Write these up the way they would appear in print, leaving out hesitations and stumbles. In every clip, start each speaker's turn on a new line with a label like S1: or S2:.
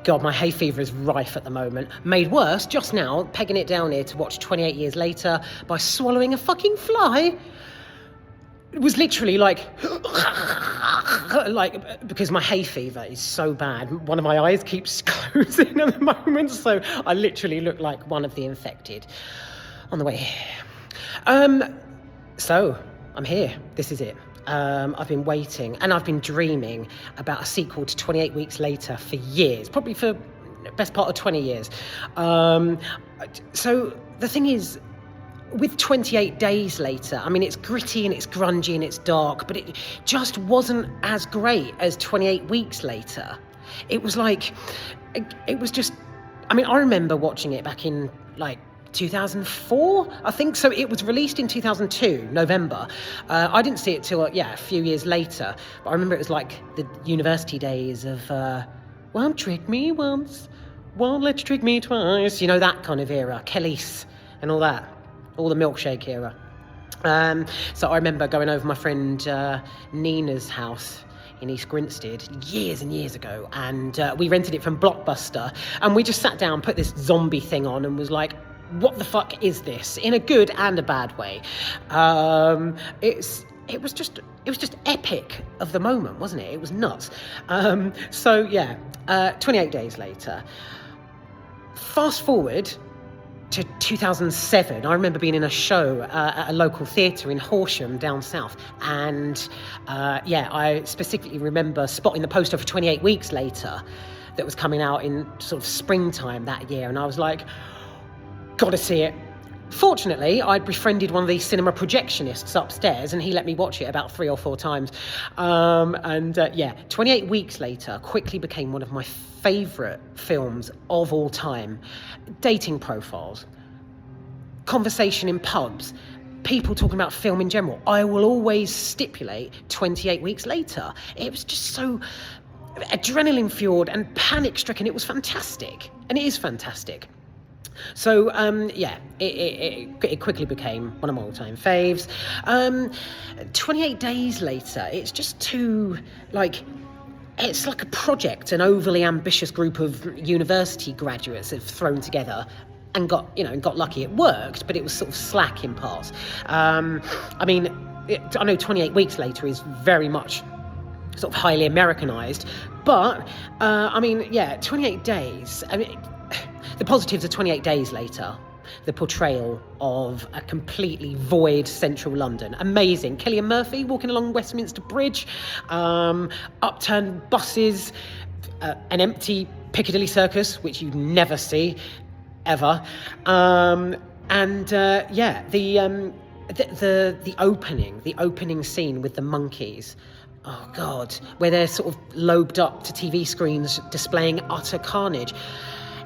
S1: God, my hay fever is rife at the moment. Made worse just now, pegging it down here to watch 28 Years Later by swallowing a fucking fly. It was literally like, because my hay fever is so bad. One of my eyes keeps closing at the moment, so I literally look like one of the infected on the way here. So I'm here. This is it. I've been waiting and I've been dreaming about a sequel to 28 Weeks Later for years, probably for the best part of 20 years. So the thing is, with 28 Days Later, I mean, it's gritty and it's grungy and it's dark, but it just wasn't as great as 28 Weeks Later. It was like, it was just, I mean, I remember watching it back in like 2004, I think. So it was released in 2002, November. I didn't see it till, a few years later. But I remember it was like the university days of, won't trick me once, won't let you trick me twice. You know, that kind of era, Khalees and all that, all the milkshake era. So I remember going over my friend Nina's house in East Grinstead years and years ago, and we rented it from Blockbuster, and we just sat down, put this zombie thing on, and was like, what the fuck is this? In a good and a bad way. It was just epic of the moment, wasn't it? It was nuts. 28 Days Later. Fast forward to 2007, I remember being in a show at a local theatre in Horsham down south, and I specifically remember spotting the poster for 28 Weeks Later that was coming out in sort of springtime that year, and I was like, gotta see it. Fortunately, I'd befriended one of these cinema projectionists upstairs, and he let me watch it about 3 or 4 times. 28 Weeks Later quickly became one of my favourite films of all time. Dating profiles, conversation in pubs, people talking about film in general. I will always stipulate 28 Weeks Later. It was just so adrenaline-fueled and panic-stricken. It was fantastic, and it is fantastic. So, it quickly became one of my all-time faves. 28 Days Later, it's just too, it's like a project an overly ambitious group of university graduates have thrown together and got lucky. It worked, but it was sort of slack in parts. I know 28 Weeks Later is very much sort of highly Americanized, but, 28 Days, the positives are 28 Days Later. The portrayal of a completely void central London. Amazing. Cillian Murphy walking along Westminster Bridge, upturned buses, an empty Piccadilly Circus, which you never see, ever. The opening scene with the monkeys. Oh, God. Where they're sort of lobed up to TV screens displaying utter carnage.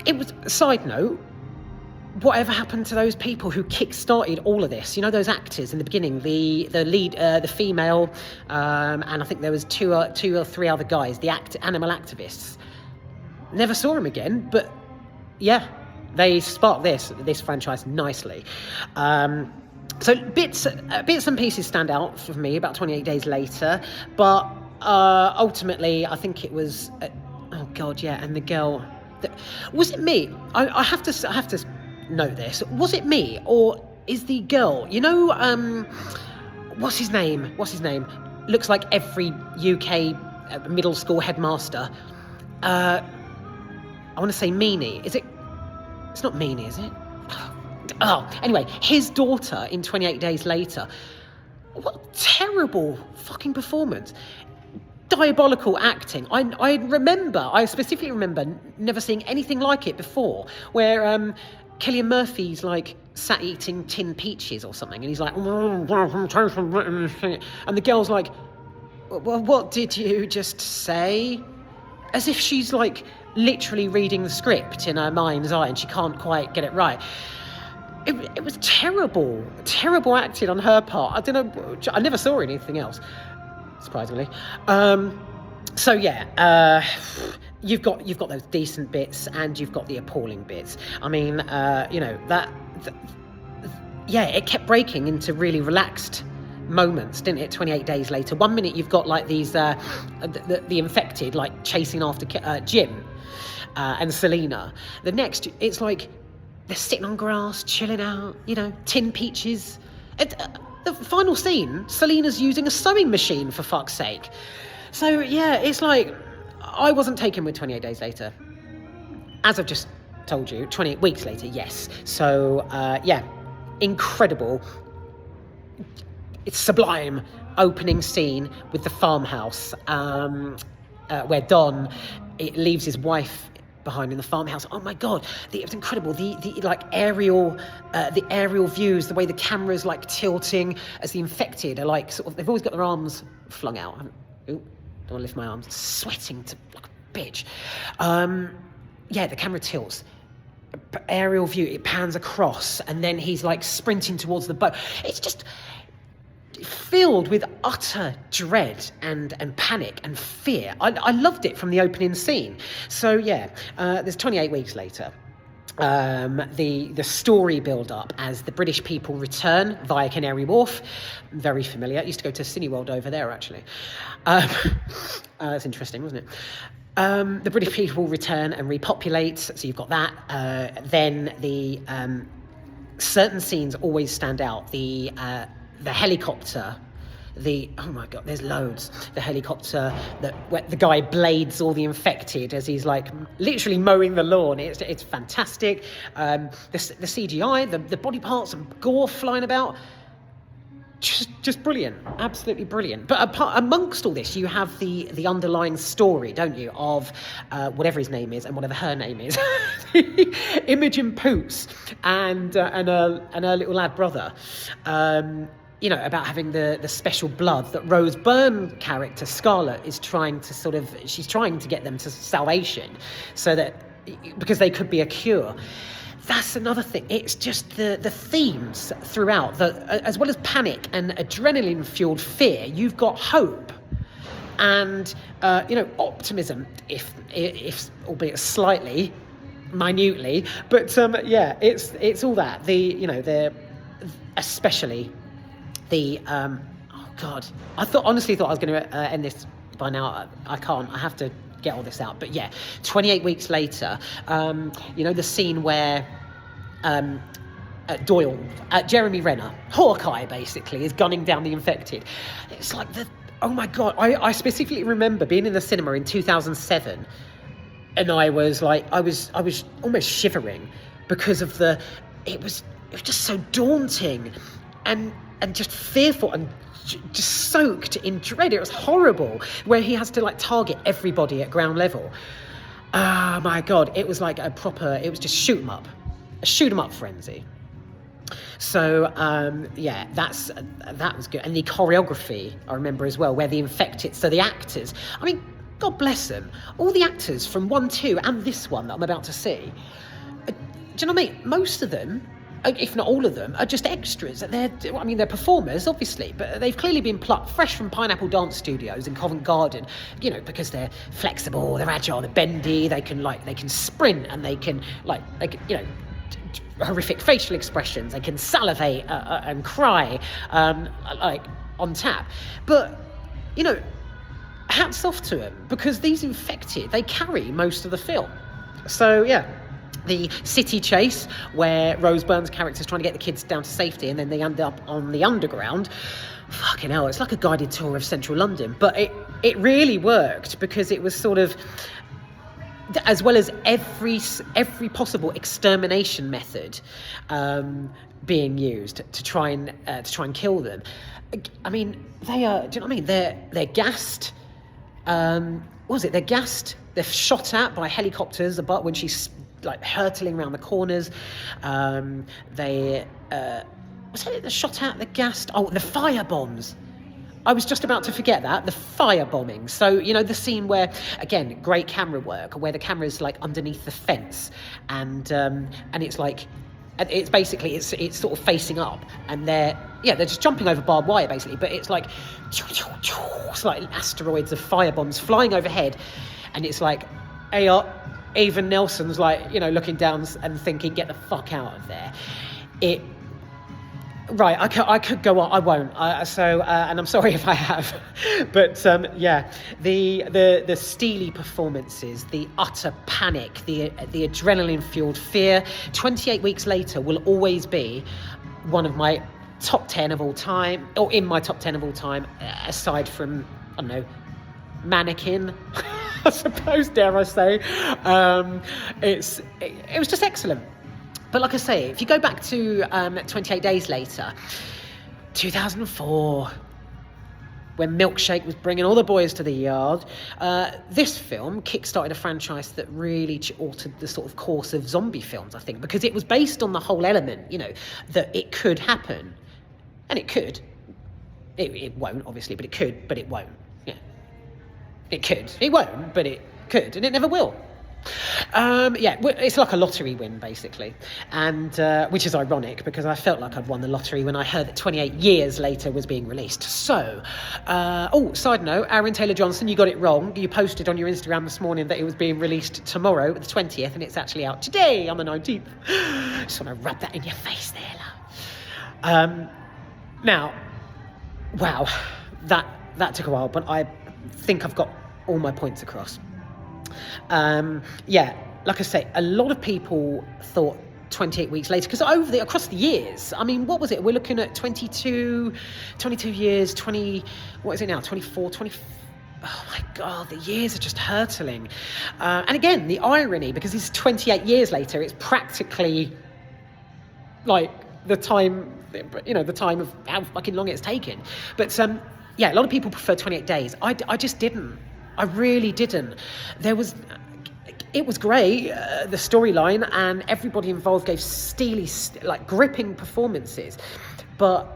S1: It was, side note, whatever happened to those people who kick-started all of this? You know, those actors in the beginning, the lead, the female, and I think there was two or three other guys, the animal activists. Never saw them again, but yeah, they sparked this franchise nicely. So bits and pieces stand out for me about 28 Days Later, but ultimately I think it was, and the girl. Was it me? I have to note this. Was it me, or is the girl? You know, what's his name? Looks like every UK middle school headmaster. I want to say Meanie. Is it? It's not Meanie, is it? Oh, anyway, his daughter in 28 Days Later. What a terrible fucking performance. Diabolical acting. I specifically remember never seeing anything like it before, where Cillian Murphy's like sat eating tin peaches or something, and he's like, and the girl's like, well, what did you just say? As if she's like literally reading the script in her mind's eye and she can't quite get it right. It was terrible acting on her part. I don't know, I never saw anything else, surprisingly. You've got those decent bits and you've got the appalling bits. I mean, it kept breaking into really relaxed moments, didn't it? 28 Days Later. 1 minute you've got like these the infected like chasing after Jim, and Selena. The next, it's like they're sitting on grass, chilling out, tin peaches. The final scene, Selena's using a sewing machine, for fuck's sake. So yeah, it's like, I wasn't taken with 28 Days Later. As I've just told you, 28 weeks later, yes. So yeah, incredible. It's sublime opening scene with the farmhouse, where Don leaves his wife behind in the farmhouse. Oh my God, it was incredible. The like aerial views, the way the camera's like tilting as the infected are like sort of, they've always got their arms flung out. Don't want to lift my arms. Sweating to like a bitch. Yeah, the camera tilts. Aerial view, it pans across, and then he's like sprinting towards the boat. It's just filled with utter dread and panic and fear. I loved it from the opening scene. So yeah, there's 28 weeks later. The story build up as the British people return via Canary Wharf. Very familiar. I used to go to Cineworld over there, actually. That's interesting, wasn't it? The British people return and repopulate, so you've got that. Then the certain scenes always stand out. The helicopter, oh my God, there's loads. The helicopter where the guy blades all the infected as he's like literally mowing the lawn. It's fantastic. The CGI, the body parts and gore flying about. Just brilliant, absolutely brilliant. But amongst all this, you have the underlying story, don't you, of whatever his name is and whatever her name is, Imogen Poots and her little lad brother. About having the special blood that Rose Byrne character Scarlett is trying to she's trying to get them to salvation, so that because they could be a cure. That's another thing. It's just the themes throughout, as well as panic and adrenaline-fueled fear. You've got hope and optimism, if albeit slightly, minutely. But yeah, it's all that. Especially the oh God, I honestly thought I was going to end this by now. I can't. I have to get all this out. But yeah, 28 weeks later, the scene where Doyle, Jeremy Renner, Hawkeye basically, is gunning down the infected. It's like oh my God, I specifically remember being in the cinema in 2007, and I was almost shivering because of it was just so daunting and just fearful and just soaked in dread. It was horrible, where he has to like target everybody at ground level. Oh my God, it was like it was just shoot 'em up frenzy. So yeah, that was good. And the choreography I remember as well, where the infected, so the actors, I mean, God bless them, all the actors from 1, 2 and this one that I'm about to see, do you know what I mean? Most of them, if not all of them, are just extras. They're performers, obviously, but they've clearly been plucked fresh from Pineapple Dance Studios in Covent Garden, because they're flexible, they're agile, they're bendy, they can sprint, and they can horrific facial expressions, they can salivate and cry, on tap. But, hats off to them, because these infected, they carry most of the film. So, yeah. The city chase, where Rose Byrne's character is trying to get the kids down to safety, and then they end up on the underground. Fucking hell, it's like a guided tour of central London. But it really worked, because it was sort of, as well as every possible extermination method being used to try and kill them. I mean, they are. Do you know what I mean? They're gassed. What was it? They're gassed. They're shot at by helicopters. But when she's like hurtling around the corners, they're shot at, the gassed. Oh, the fire bombs. I was just about to forget that, the firebombing. So, the scene where, again, great camera work, where the camera's like underneath the fence, and it's like, it's basically, it's sort of facing up, and they're just jumping over barbed wire basically, but it's like, it's like asteroids of firebombs flying overhead, and it's like, even Nelson's like, looking down and thinking, get the fuck out of there. Right, I could go on. I won't. And I'm sorry if I have, but yeah, the steely performances, the utter panic, the adrenaline-fueled fear. 28 weeks later will always be one of my top 10 of all time, or in my top 10 of all time, aside from, I don't know, Mannequin, I suppose, dare I say. It was just excellent. But like I say, if you go back to 28 Days Later, 2004, when Milkshake was bringing all the boys to the yard, this film kickstarted a franchise that really altered the sort of course of zombie films, I think, because it was based on the whole element, that it could happen. And it could. It won't, obviously, but it could, but it won't. Yeah. It could. It won't, but it could, and it never will. It's like a lottery win, basically, and which is ironic because I felt like I'd won the lottery when I heard that 28 years later was being released. So, side note, Aaron Taylor-Johnson, you got it wrong. You posted on your Instagram this morning that it was being released tomorrow, the 20th, and it's actually out today on the 19th. Just want to rub that in your face there, love. Now, wow, that took a while, but I think I've got all my points across. Like I say, a lot of people thought 28 weeks later, because across the years, I mean, what was it? We're looking at 22 years, 20, what is it now? 24, 20, oh my God, the years are just hurtling. And again, the irony, because it's 28 years later, it's practically like the time of how fucking long it's taken. But a lot of people prefer 28 days. I just didn't. I really didn't. It was great, the storyline, and everybody involved gave steely, gripping performances. But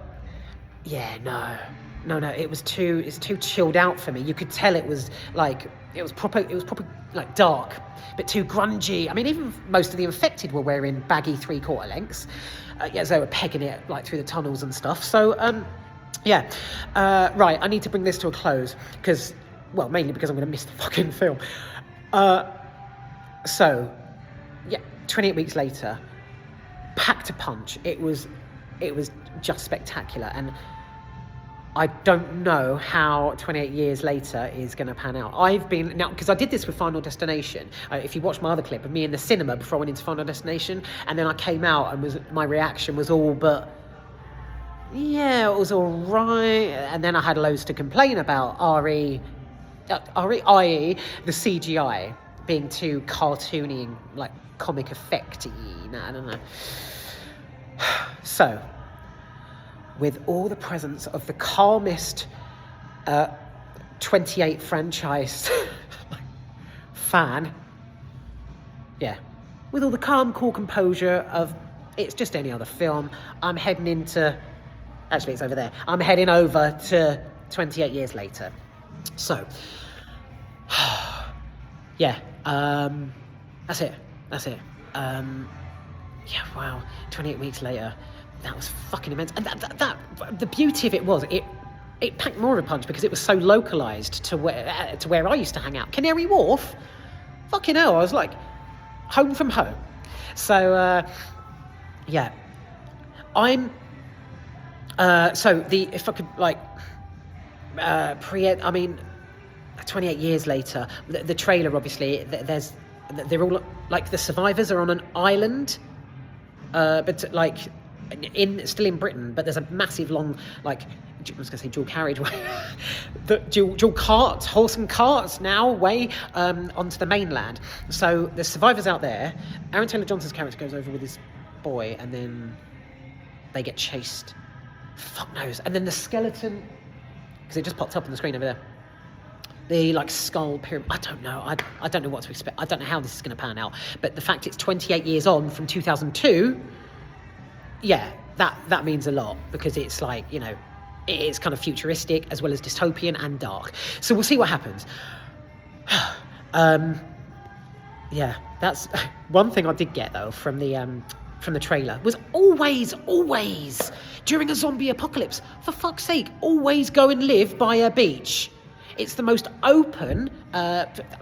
S1: yeah, no, it's too chilled out for me. You could tell it was proper like dark, but too grungy. I mean, even most of the infected were wearing baggy 3/4 lengths. As they were pegging it through the tunnels and stuff. So right, I need to bring this to a close mainly because I'm going to miss the fucking film. 28 weeks later, packed a punch. It was just spectacular, and I don't know how 28 years later is going to pan out. Because I did this with Final Destination. If you watch my other clip of me in the cinema before I went into Final Destination, and then I came out and my reaction was all but, yeah, it was all right. And then I had loads to complain about, i.e. the CGI being too cartoony and like comic effect-y. I don't know. So, with all the presence of the calmest 28 franchise fan, with all the calm, cool composure of it's just any other film, I'm heading into, actually it's over there, I'm heading over to 28 years later. So, that's it. Wow, 28 weeks later, that was fucking immense. And that the beauty of it was, it packed more of a punch because it was so localised to where I used to hang out. Canary Wharf? Fucking hell, I was like, home from home. So, I'm, if I could, 28 years later, the trailer, obviously, they're all, like, the survivors are on an island, but, like, still in Britain, but there's a massive long, like, I was going to say dual carriageway, the dual carts, horse and carts now way onto the mainland. So the survivors out there, Aaron Taylor-Johnson's character goes over with his boy, and then they get chased. Fuck knows. And then the skeleton, because it just popped up on the screen over there. The skull pyramid. I don't know. I don't know what to expect. I don't know how this is going to pan out. But the fact it's 28 years on from 2002, that means a lot, because it's it's kind of futuristic as well as dystopian and dark. So we'll see what happens. That's one thing I did get though from the trailer was always during a zombie apocalypse, for fuck's sake, always go and live by a beach. It's the most open,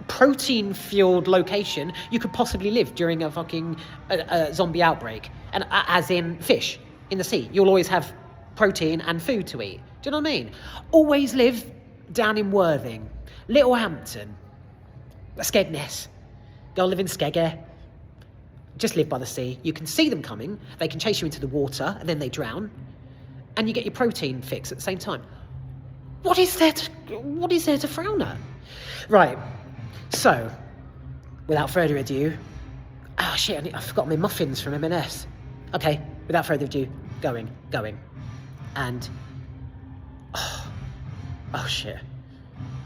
S1: protein-fueled location you could possibly live during a fucking zombie outbreak. And as in fish in the sea. You'll always have protein and food to eat. Do you know what I mean? Always live down in Worthing, Littlehampton, Skegness. Go live in Skegger. Just live by the sea. You can see them coming. They can chase you into the water and then they drown. And you get your protein fix at the same time. What is there to frown at? Right. So, without further ado, oh shit, I forgot my muffins from M&S. Okay, without further ado, going. And, oh shit.